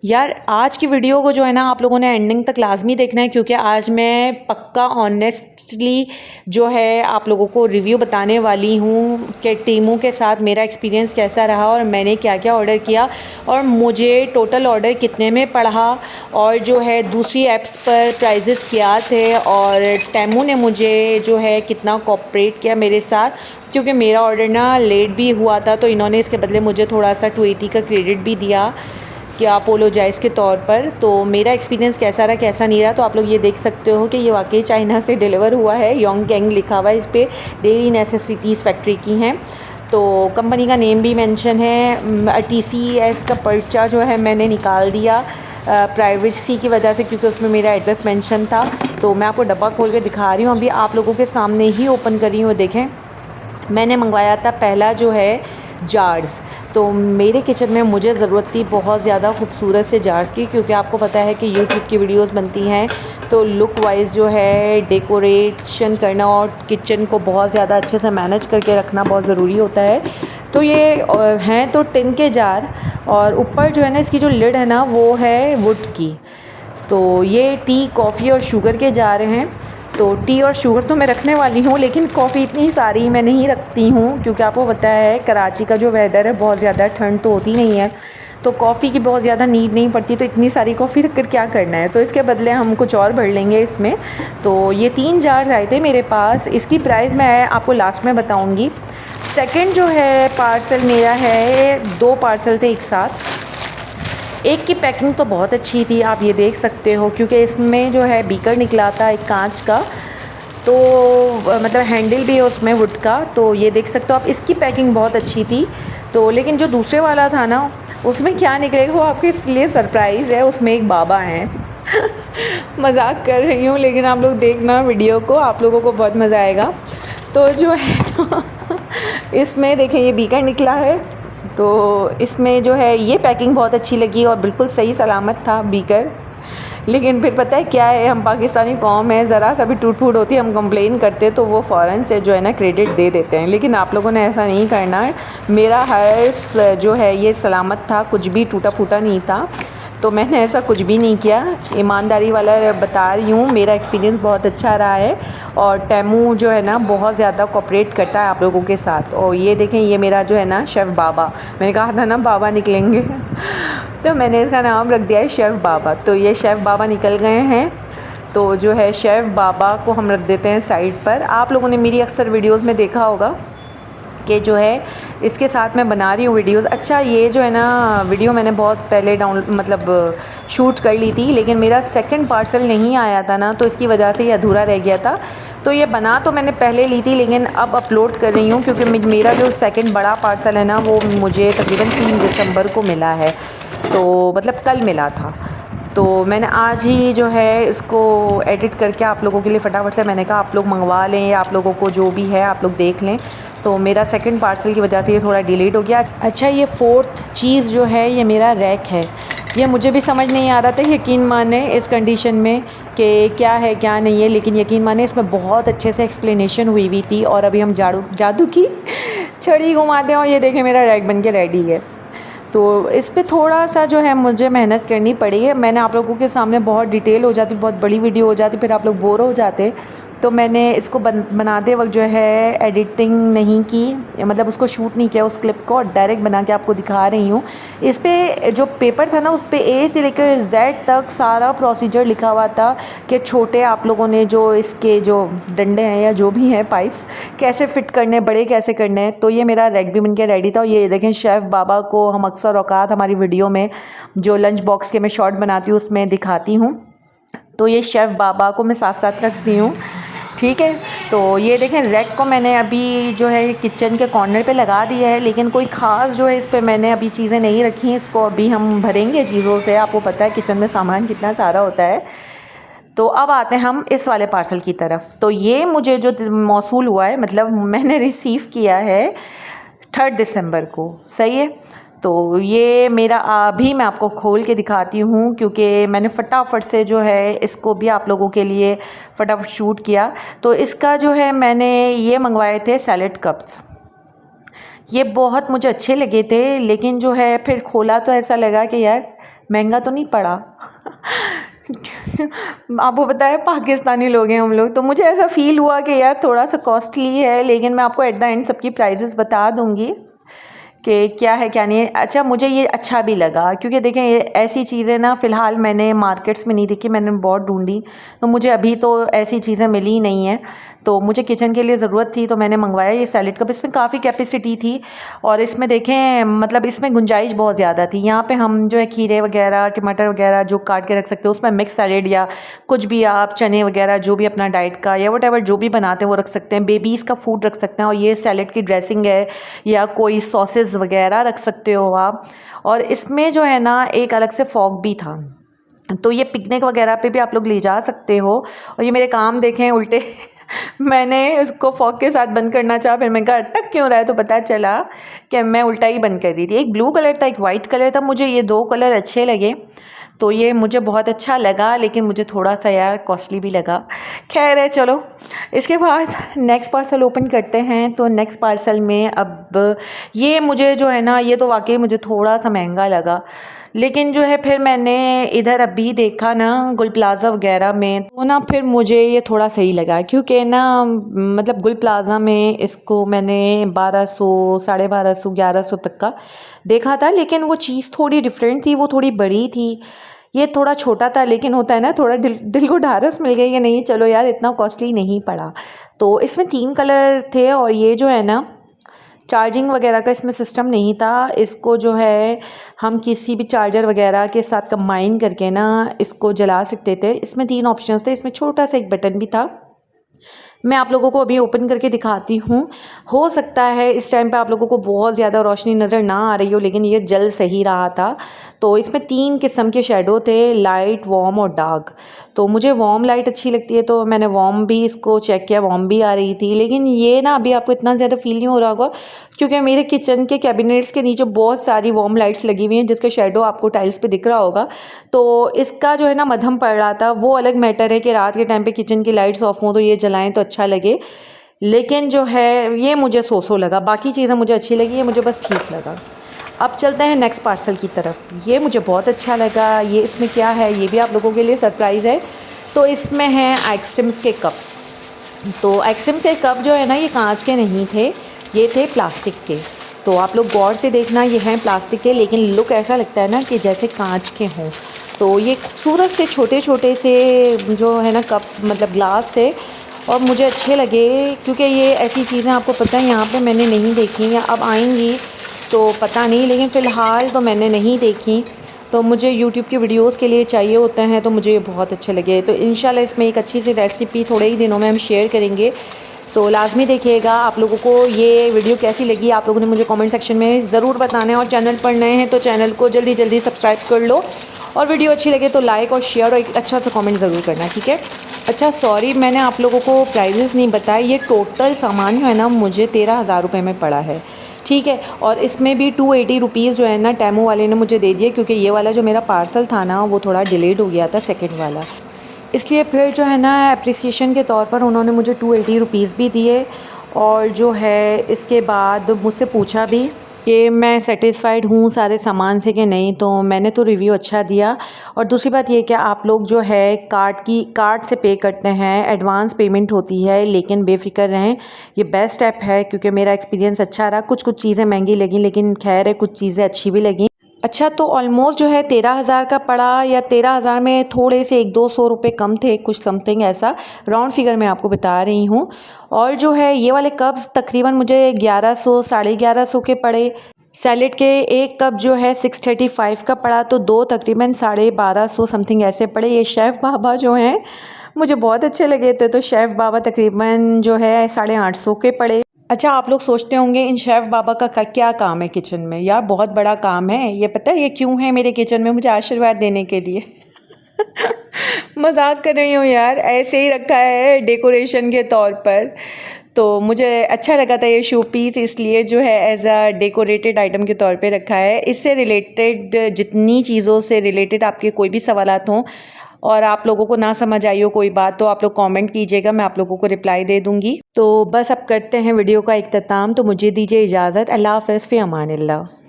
यार आज की वीडियो को जो है ना आप लोगों ने एंडिंग तक लाजमी देखना है, क्योंकि आज मैं पक्का ऑनेस्टली जो है आप लोगों को रिव्यू बताने वाली हूँ कि टीमों के साथ मेरा एक्सपीरियंस कैसा रहा और मैंने क्या क्या ऑर्डर किया और मुझे टोटल ऑर्डर कितने में पड़ा और जो है दूसरी ऐप्स पर प्राइजेस क्या थे और टेमू ने मुझे जो है कितना कोऑपरेट किया मेरे साथ, क्योंकि मेरा ऑर्डर ना लेट भी हुआ था तो इन्होंने इसके बदले मुझे थोड़ा सा 280 का क्रेडिट भी दिया कि अपोलोजाइज़ के तौर पर। तो मेरा एक्सपीरियंस कैसा रहा कैसा नहीं रहा तो आप लोग ये देख सकते हो कि ये वाकई चाइना से डिलीवर हुआ है। योंगगैंग लिखा हुआ है इस पर, डेली नेसेसिटीज़ फैक्ट्री की हैं। तो कंपनी का नेम भी मेंशन है। TCS का पर्चा जो है मैंने निकाल दिया प्राइवेसी की वजह से, क्योंकि उसमें मेरा एड्रेस मेंशन था। तो मैं आपको डब्बा खोल के दिखा रही हूँ, अभी आप लोगों के सामने ही ओपन कर रही हूँ। देखें, मैंने मंगवाया था पहला जो है जार्स। तो मेरे किचन में मुझे ज़रूरत थी बहुत ज़्यादा खूबसूरत से जार्स की, क्योंकि आपको पता है कि यूट्यूब की वीडियोस बनती हैं तो लुक वाइज जो है डेकोरेशन करना और किचन को बहुत ज़्यादा अच्छे से मैनेज करके रखना बहुत ज़रूरी होता है। तो ये हैं तो टिन के जार, और ऊपर जो है ना इसकी जो लिड है ना वो है वुड की। तो ये टी, कॉफ़ी और शुगर के जार हैं। तो टी और शुगर तो मैं रखने वाली हूँ, लेकिन कॉफ़ी इतनी सारी मैं नहीं रखती हूँ, क्योंकि आपको पता है कराची का जो वेदर है बहुत ज़्यादा ठंड तो होती नहीं है, तो कॉफ़ी की बहुत ज़्यादा नीड नहीं पड़ती। तो इतनी सारी कॉफ़ी रख कर क्या करना है, तो इसके बदले हम कुछ और भर लेंगे इसमें। तो ये 3 जार्स आए थे मेरे पास। इसकी प्राइस मैं आपको लास्ट में बताऊँगी। सेकेंड जो है पार्सल मेरा है, 2 पार्सल थे एक साथ। एक की पैकिंग तो बहुत अच्छी थी, आप ये देख सकते हो, क्योंकि इसमें जो है बीकर निकला था एक कांच का, तो मतलब हैंडल भी है उसमें वुड का। तो ये देख सकते हो आप, इसकी पैकिंग बहुत अच्छी थी। तो लेकिन जो दूसरे वाला था ना उसमें क्या निकलेगा वो आपके लिए सरप्राइज़ है। उसमें एक बाबा हैं मजाक कर रही हूँ, लेकिन आप लोग देखना वीडियो को, आप लोगों को बहुत मज़ा आएगा। तो जो है तो इसमें देखें ये बीकर निकला है। तो इसमें जो है ये पैकिंग बहुत अच्छी लगी और बिल्कुल सही सलामत था बीकर। लेकिन फिर पता है क्या है, हम पाकिस्तानी कौम है, ज़रा सा भी टूट फूट होती है हम कंप्लेन करते तो वो फ़ौरन से जो है ना क्रेडिट दे देते हैं, लेकिन आप लोगों ने ऐसा नहीं करना है। मेरा हर जो है ये सलामत था, कुछ भी टूटा फूटा नहीं था। तो मैंने ऐसा कुछ भी नहीं किया, ईमानदारी वाला बता रही हूँ। मेरा एक्सपीरियंस बहुत अच्छा रहा है और टेमू जो है ना बहुत ज़्यादा कोऑपरेट करता है आप लोगों के साथ। और ये देखें, ये मेरा जो है ना शेफ़ बाबा, मैंने कहा था ना बाबा निकलेंगे तो मैंने इसका नाम रख दिया है शेफ़ बाबा। तो ये शेफ़ बाबा निकल गए हैं। तो जो है शेफ़ बाबा को हम रख देते हैं साइड पर। आप लोगों ने मेरी अक्सर वीडियोज़ में देखा होगा कि जो है इसके साथ मैं बना रही हूँ वीडियोस। अच्छा, ये जो है ना वीडियो मैंने बहुत पहले शूट कर ली थी, लेकिन मेरा सेकंड पार्सल नहीं आया था ना, तो इसकी वजह से ये अधूरा रह गया था। तो ये बना तो मैंने पहले ली थी, लेकिन अब अपलोड कर रही हूँ, क्योंकि मेरा जो सेकंड बड़ा पार्सल है ना वो मुझे तकरीबन 3 दिसंबर को मिला है। तो मतलब कल मिला था। तो मैंने आज ही जो है इसको एडिट करके आप लोगों के लिए फटाफट से मैंने कहा आप लोग मंगवा लें, या आप लोगों को जो भी है आप लोग देख लें। तो मेरा सेकंड पार्सल की वजह से ये थोड़ा डिलेड हो गया। अच्छा, ये फोर्थ चीज़ जो है ये मेरा रैक है। ये मुझे भी समझ नहीं आ रहा था, यकीन माने इस कंडीशन में कि क्या है क्या नहीं है, लेकिन यकीन माने इसमें बहुत अच्छे से एक्सप्लेनेशन हुई थी। और अभी हम जादू की छड़ी घुमाते हैं और ये देखें मेरा रैक बन के रेडी है। तो इस पे थोड़ा सा जो है मुझे मेहनत करनी पड़ी है। मैंने आप लोगों के सामने बहुत डिटेल हो जाती, बहुत बड़ी वीडियो हो जाती, फिर आप लोग बोर हो जाते। तो मैंने इसको बनाते वक्त जो है एडिटिंग नहीं की, मतलब उसको शूट नहीं किया उस क्लिप को, और डायरेक्ट बना के आपको दिखा रही हूँ। इस पे जो पेपर था ना उस पे A से लेकर Z तक सारा प्रोसीजर लिखा हुआ था कि छोटे आप लोगों ने जो इसके जो डंडे हैं या जो भी हैं पाइप्स कैसे फ़िट करने, बड़े कैसे करने हैं। तो ये मेरा रैक भी बन के रेडी था। और ये देखें शेफ़ बाबा को हम अक्सर औकात हमारी वीडियो में जो लंच बॉक्स के मैं शॉर्ट बनाती हूँ उसमें दिखाती हूँ। तो ये शेफ़ बाबा को मैं साथ साथ रखती हूँ, ठीक है। तो ये देखें रैक को मैंने अभी जो है किचन के कॉर्नर पे लगा दिया है, लेकिन कोई ख़ास जो है इस पे मैंने अभी चीज़ें नहीं रखी हैं। इसको अभी हम भरेंगे चीज़ों से, आपको पता है किचन में सामान कितना सारा होता है। तो अब आते हैं हम इस वाले पार्सल की तरफ। तो ये मुझे जो मौसूल हुआ है, मतलब मैंने रिसीव किया है 3 दिसंबर को, सही है। तो ये मेरा अभी मैं आपको खोल के दिखाती हूँ, क्योंकि मैंने फटाफट से जो है इसको भी आप लोगों के लिए फटाफट शूट किया। तो इसका जो है मैंने ये मंगवाए थे सैलेड कप्स। ये बहुत मुझे अच्छे लगे थे, लेकिन जो है फिर खोला तो ऐसा लगा कि यार महंगा तो नहीं पड़ा। आपको पता है पाकिस्तानी लोग हैं हम लोग, तो मुझे ऐसा फ़ील हुआ कि यार थोड़ा सा कॉस्टली है, लेकिन मैं आपको एट द एंड सबकी प्राइसेस बता दूँगी कि क्या है क्या नहीं है। अच्छा, मुझे ये अच्छा भी लगा क्योंकि देखें ये ऐसी चीज़ें ना फ़िलहाल मैंने मार्केट्स में नहीं देखी, मैंने बहुत ढूंढी तो मुझे अभी तो ऐसी चीज़ें मिली ही नहीं हैं। तो मुझे किचन के लिए ज़रूरत थी तो मैंने मंगवाया ये सैलेड कप। इसमें काफ़ी कैपेसिटी थी और इसमें देखें मतलब इसमें गुंजाइश बहुत ज़्यादा थी। यहाँ पे हम जो है खीरे वगैरह टमाटर वगैरह जो काट के रख सकते हो, उसमें मिक्स सैलेड या कुछ भी आप चने वगैरह जो भी अपना डाइट का या वट एवर जो भी बनाते हैं वो रख सकते हैं। बेबीज़ का फूड रख सकते हैं और ये सैलेड की ड्रेसिंग है या कोई सॉसेस वगैरह रख सकते हो आप। और इसमें जो है ना एक अलग से फॉक भी था, तो ये पिकनिक वगैरह पे भी आप लोग ले जा सकते हो। और ये मेरे काम देखें उल्टे मैंने उसको फॉक के साथ बंद करना चाहा, फिर मैंने कहा अटक क्यों रहा है, तो पता चला कि मैं उल्टा ही बंद कर रही थी। एक ब्लू कलर था एक वाइट कलर था, मुझे ये दो कलर अच्छे लगे तो ये मुझे बहुत अच्छा लगा, लेकिन मुझे थोड़ा सा यार कॉस्टली भी लगा। खैर है, चलो इसके बाद नेक्स्ट पार्सल ओपन करते हैं। तो नेक्स्ट पार्सल में अब ये मुझे जो है ना ये तो वाकई मुझे थोड़ा सा महंगा लगा, लेकिन जो है फिर मैंने इधर अभी देखा ना गुल प्लाज़ा वगैरह में तो ना फिर मुझे ये थोड़ा सही लगा क्योंकि ना मतलब गुल प्लाज़ा में इसको मैंने 1200 1250 1100 तक का देखा था, लेकिन वो चीज़ थोड़ी डिफरेंट थी, वो थोड़ी बड़ी थी, ये थोड़ा छोटा था। लेकिन होता है ना थोड़ा दिल को ढारस मिल गई कि नहीं चलो यार इतना कॉस्टली नहीं पड़ा। तो इसमें 3 कलर थे और ये जो है ना चार्जिंग वगैरह का इसमें सिस्टम नहीं था। इसको जो है हम किसी भी चार्जर वगैरह के साथ कंबाइन करके ना इसको जला सकते थे। इसमें 3 ऑप्शंस थे, इसमें छोटा सा एक बटन भी था। मैं आप लोगों को अभी ओपन करके दिखाती हूँ। हो सकता है इस टाइम पे आप लोगों को बहुत ज़्यादा रोशनी नज़र ना आ रही हो, लेकिन ये जल सही रहा था। तो इसमें 3 किस्म के शेडो थे, लाइट, वार्म और डार्क। तो मुझे वार्म लाइट अच्छी लगती है तो मैंने वार्म भी इसको चेक किया, वार्म भी आ रही थी। लेकिन ये ना अभी आपको इतना ज़्यादा फील नहीं हो रहा होगा क्योंकि मेरे किचन के कैबिनेट्स के नीचे बहुत सारी वार्म लाइट्स लगी हुई हैं जिसका शेडो आपको टाइल्स पे दिख रहा होगा। तो इसका जो है ना मध्यम पड़ रहा था। वो अलग मैटर है कि रात के टाइम पे किचन की लाइट्स ऑफ हों तो ये जलाएं तो अच्छा लगे, लेकिन जो है ये मुझे सो लगा। बाकी चीज़ें मुझे अच्छी लगी, ये मुझे बस ठीक लगा। अब चलते हैं नेक्स्ट पार्सल की तरफ। ये मुझे बहुत अच्छा लगा। ये इसमें क्या है ये भी आप लोगों के लिए सरप्राइज़ है। तो इसमें है आइसक्रीम्स के कप। तो आइसक्रीम्स के कप जो है ना ये कांच के नहीं थे, ये थे प्लास्टिक के। तो आप लोग गौर से देखना, ये हैं प्लास्टिक के लेकिन लुक ऐसा लगता है ना कि जैसे कांच के हों। तो ये खूबसूरत से छोटे छोटे से जो है ना कप मतलब ग्लास थे और मुझे अच्छे लगे क्योंकि ये ऐसी चीज़ें आपको पता है यहाँ पे मैंने नहीं देखी या अब आएंगी तो पता नहीं, लेकिन फ़िलहाल तो मैंने नहीं देखी। तो मुझे यूट्यूब की वीडियोस के लिए चाहिए होते हैं तो मुझे ये बहुत अच्छे लगे। तो इंशाल्लाह इसमें एक अच्छी सी रेसिपी थोड़े ही दिनों में हम शेयर करेंगे, तो लाजमी देखिएगा। आप लोगों को ये वीडियो कैसी लगी आप लोगों ने मुझे कमेंट सेक्शन में ज़रूर बताना है। और चैनल पर नए हैं तो चैनल को जल्दी जल्दी सब्सक्राइब कर लो और वीडियो अच्छी लगे तो लाइक और शेयर और एक अच्छा सा कमेंट ज़रूर करना, ठीक है। अच्छा सॉरी मैंने आप लोगों को प्राइजेस नहीं बताए। ये टोटल सामान जो है ना मुझे 13,000 रुपये में पड़ा है, ठीक है। और इसमें भी 280 रुपीज़ जो है ना टेमू वाले ने मुझे दे दिए क्योंकि ये वाला जो मेरा पार्सल था ना वो थोड़ा डिलेड हो गया था सेकंड वाला, इसलिए फिर जो है ना एप्रिसिएशन के तौर पर उन्होंने मुझे 280 रुपीज़ भी दिए। और जो है इसके बाद मुझसे पूछा भी कि मैं सेटिस्फाइड हूँ सारे सामान से कि नहीं, तो मैंने तो रिव्यू अच्छा दिया। और दूसरी बात ये कि आप लोग जो है कार्ड से पे करते हैं, एडवांस पेमेंट होती है, लेकिन बेफिक्र रहें ये बेस्ट ऐप है क्योंकि मेरा एक्सपीरियंस अच्छा रहा। कुछ चीज़ें महंगी लगी लेकिन खैर है कुछ चीज़ें अच्छी भी लगी। अच्छा तो ऑलमोस्ट जो है 13,000 का पड़ा या 13,000 में थोड़े से 1-200 रुपये कम थे, कुछ समथिंग ऐसा राउंड फिगर मैं आपको बता रही हूँ। और जो है ये वाले कप्स तकरीबन मुझे 1100 1150 के पड़े। सैलेड के एक कप जो है 635 का पड़ा, तो दो तकरीबन 1250 समथिंग ऐसे पड़े। ये शेफ़ बाबा जो हैं मुझे बहुत अच्छे लगे थे, तो शेफ़ बाबा तकरीबन जो है 850 के पड़े। अच्छा आप लोग सोचते होंगे इन शेफ़ बाबा का क्या काम है किचन में। यार बहुत बड़ा काम है। ये पता है ये क्यों है मेरे किचन में? मुझे आशीर्वाद देने के लिए मजाक कर रही हूँ यार, ऐसे ही रखा है डेकोरेशन के तौर पर। तो मुझे अच्छा लगा था ये शो पीस, इसलिए जो है एज अ डेकोरेटेड आइटम के तौर पे रखा है। इससे रिलेटेड जितनी चीज़ों से रिलेटेड आपके कोई भी सवालात हों और आप लोगों को ना समझ आई हो कोई बात, तो आप लोग कमेंट कीजिएगा, मैं आप लोगों को रिप्लाई दे दूँगी। तो बस अब करते हैं वीडियो का इख्तिताम। तो मुझे दीजिए इजाज़त। अल्लाह हाफ़िज़, फ़ी अमानिल्लाह।